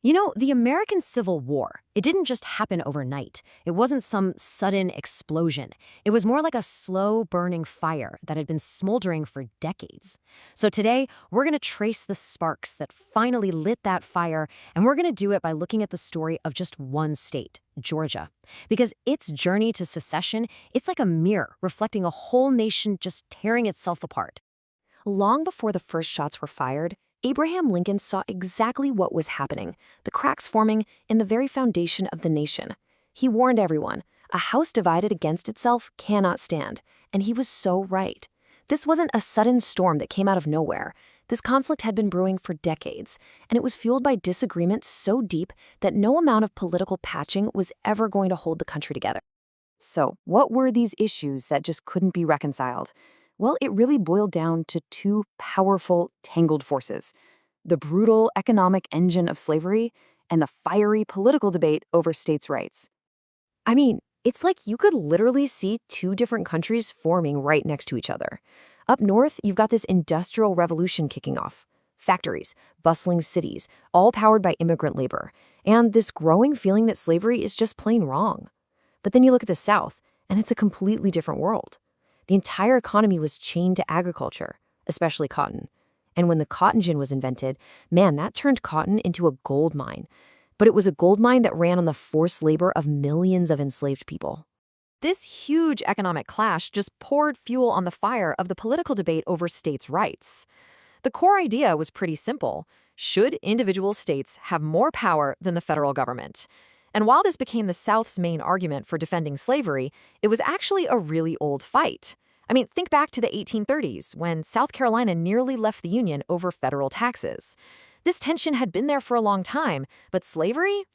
You know, the American Civil War, it didn't just happen overnight. It wasn't some sudden explosion. It was more like a slow-burning fire that had been smoldering for decades. So today, we're going to trace the sparks that finally lit that fire, and we're going to do it by looking at the story of just one state, Georgia. Because its journey to secession, it's like a mirror reflecting a whole nation just tearing itself apart. Long before the first shots were fired, Abraham Lincoln saw exactly what was happening, the cracks forming in the very foundation of the nation. He warned everyone, a house divided against itself cannot stand, and he was so right. This wasn't a sudden storm that came out of nowhere. This conflict had been brewing for decades, and it was fueled by disagreement so deep that no amount of political patching was ever going to hold the country together. So, what were these issues that just couldn't be reconciled? Well, it really boiled down to two powerful, tangled forces: the brutal economic engine of slavery and the fiery political debate over states' rights. I mean, it's like you could literally see two different countries forming right next to each other. Up north, you've got this industrial revolution kicking off. Factories, bustling cities, all powered by immigrant labor, and this growing feeling that slavery is just plain wrong. But then you look at the South, and it's a completely different world. The entire economy was chained to agriculture, especially cotton. And when the cotton gin was invented, man, that turned cotton into a gold mine. But it was a gold mine that ran on the forced labor of millions of enslaved people. This huge economic clash just poured fuel on the fire of the political debate over states' rights. The core idea was pretty simple. Should individual states have more power than the federal government? And while this became the South's main argument for defending slavery, it was actually a really old fight. I mean, think back to the 1830s, when South Carolina nearly left the Union over federal taxes. This tension had been there for a long time, but slavery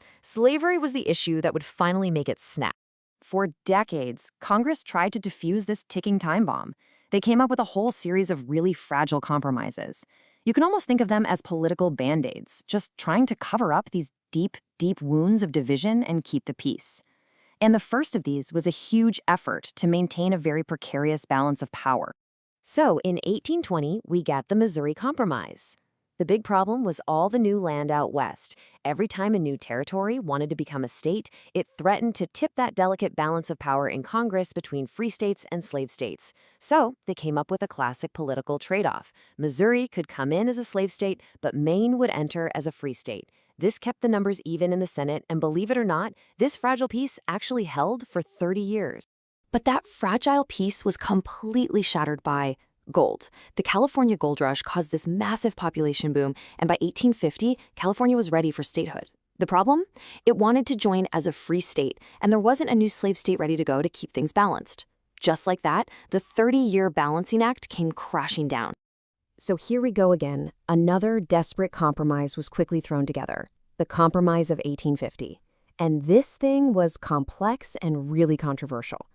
was the issue that would finally make it snap. For decades, Congress tried to defuse this ticking time bomb. They came up with a whole series of really fragile compromises. You can almost think of them as political band-aids, just trying to cover up these deep, deep wounds of division and keep the peace. And the first of these was a huge effort to maintain a very precarious balance of power. So in 1820, we got the Missouri Compromise. The big problem was all the new land out west. Every time a new territory wanted to become a state, it threatened to tip that delicate balance of power in Congress between free states and slave states. So they came up with a classic political trade-off. Missouri could come in as a slave state, but Maine would enter as a free state. This kept the numbers even in the Senate, and believe it or not, this fragile peace actually held for 30 years. But that fragile peace was completely shattered by gold. The California gold rush caused this massive population boom, and by 1850, California was ready for statehood. The problem? It wanted to join as a free state, and there wasn't a new slave state ready to go to keep things balanced. Just like that, the 30-year Balancing Act came crashing down. So here we go again. Another desperate compromise was quickly thrown together, the Compromise of 1850. And this thing was complex and really controversial.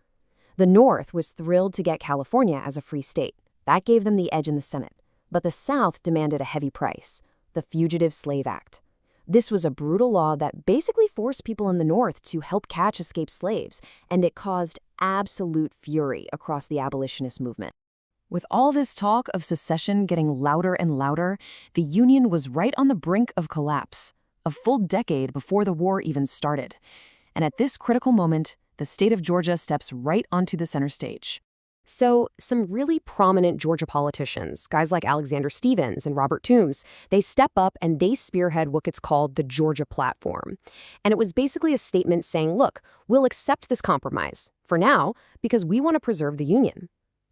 The North was thrilled to get California as a free state. That gave them the edge in the Senate. But the South demanded a heavy price, the Fugitive Slave Act. This was a brutal law that basically forced people in the North to help catch escaped slaves, and it caused absolute fury across the abolitionist movement. With all this talk of secession getting louder and louder, the Union was right on the brink of collapse, a full decade before the war even started. And at this critical moment, the state of Georgia steps right onto the center stage. So, some really prominent Georgia politicians, guys like Alexander Stephens and Robert Toombs, they step up and they spearhead what gets called the Georgia Platform. And it was basically a statement saying, look, we'll accept this compromise for now because we want to preserve the Union.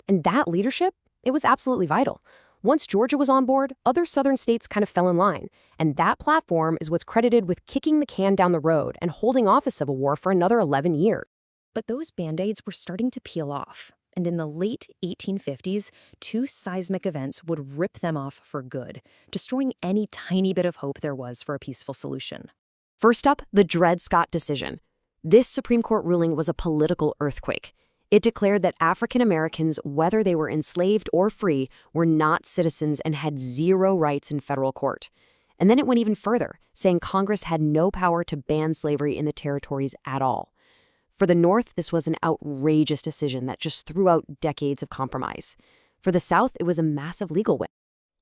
And that leadership, it was absolutely vital. Once Georgia was on board, other southern states kind of fell in line. And that platform is what's credited with kicking the can down the road and holding off a civil war for another 11 years. But those band-aids were starting to peel off. And in the late 1850s, two seismic events would rip them off for good, destroying any tiny bit of hope there was for a peaceful solution. First up, the Dred Scott decision. This Supreme Court ruling was a political earthquake. It declared that African Americans, whether they were enslaved or free, were not citizens and had zero rights in federal court. And then it went even further, saying Congress had no power to ban slavery in the territories at all. For the North, this was an outrageous decision that just threw out decades of compromise. For the South, it was a massive legal win.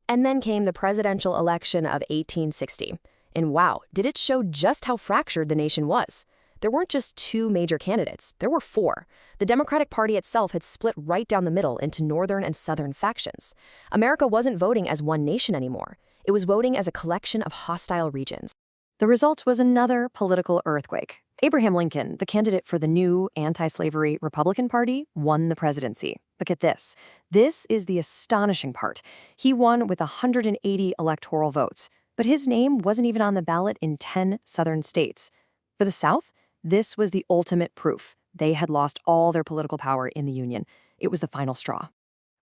And then came the presidential election of 1860. And wow, did it show just how fractured the nation was. There weren't just two major candidates, there were four. The Democratic Party itself had split right down the middle into northern and southern factions. America wasn't voting as one nation anymore. It was voting as a collection of hostile regions. The result was another political earthquake. Abraham Lincoln, the candidate for the new anti-slavery Republican Party, won the presidency. But get this. This is the astonishing part. He won with 180 electoral votes, but his name wasn't even on the ballot in 10 southern states. For the South, this was the ultimate proof. They had lost all their political power in the Union. It was the final straw.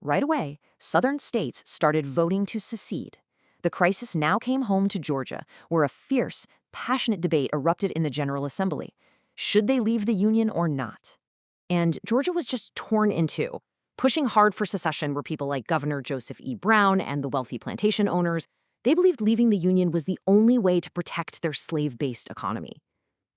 Right away, southern states started voting to secede. The crisis now came home to Georgia, where a fierce, passionate debate erupted in the General Assembly. Should they leave the Union or not? And Georgia was just torn in two. Pushing hard for secession were people like Governor Joseph E. Brown and the wealthy plantation owners. They believed leaving the Union was the only way to protect their slave-based economy.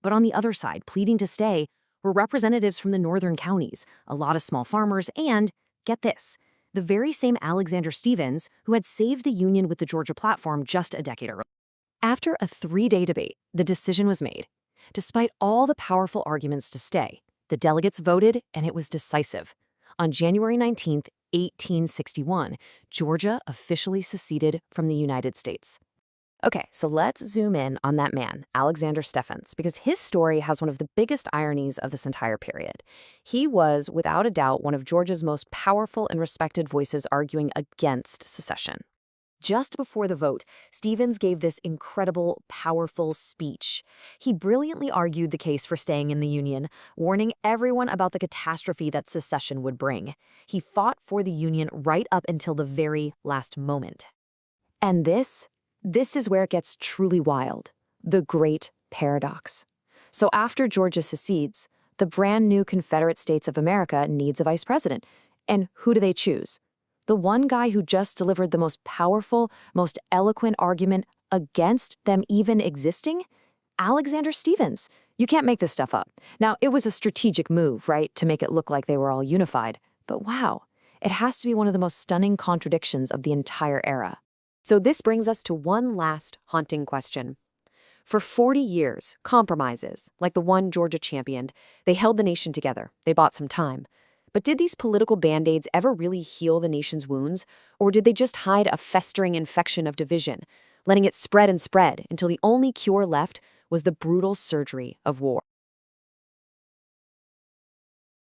But on the other side, pleading to stay, were representatives from the northern counties, a lot of small farmers, and, get this, the very same Alexander Stephens who had saved the Union with the Georgia Platform just a decade earlier. After a 3-day debate, the decision was made. Despite all the powerful arguments to stay, the delegates voted, and it was decisive. On January 19, 1861, Georgia officially seceded from the United States. Okay, so let's zoom in on that man, Alexander Stephens, because his story has one of the biggest ironies of this entire period. He was, without a doubt, one of Georgia's most powerful and respected voices arguing against secession. Just before the vote, Stephens gave this incredible, powerful speech. He brilliantly argued the case for staying in the Union, warning everyone about the catastrophe that secession would bring. He fought for the Union right up until the very last moment. And this is where it gets truly wild. The great paradox. So after Georgia secedes, the brand new Confederate States of America needs a vice president. And who do they choose? The one guy who just delivered the most powerful, most eloquent argument against them even existing? Alexander Stephens. You can't make this stuff up. Now, it was a strategic move, right, to make it look like they were all unified. But wow, it has to be one of the most stunning contradictions of the entire era. So this brings us to one last haunting question. For 40 years, compromises, like the one Georgia championed, they held the nation together. They bought some time. But did these political band-aids ever really heal the nation's wounds? Or did they just hide a festering infection of division, letting it spread and spread until the only cure left was the brutal surgery of war?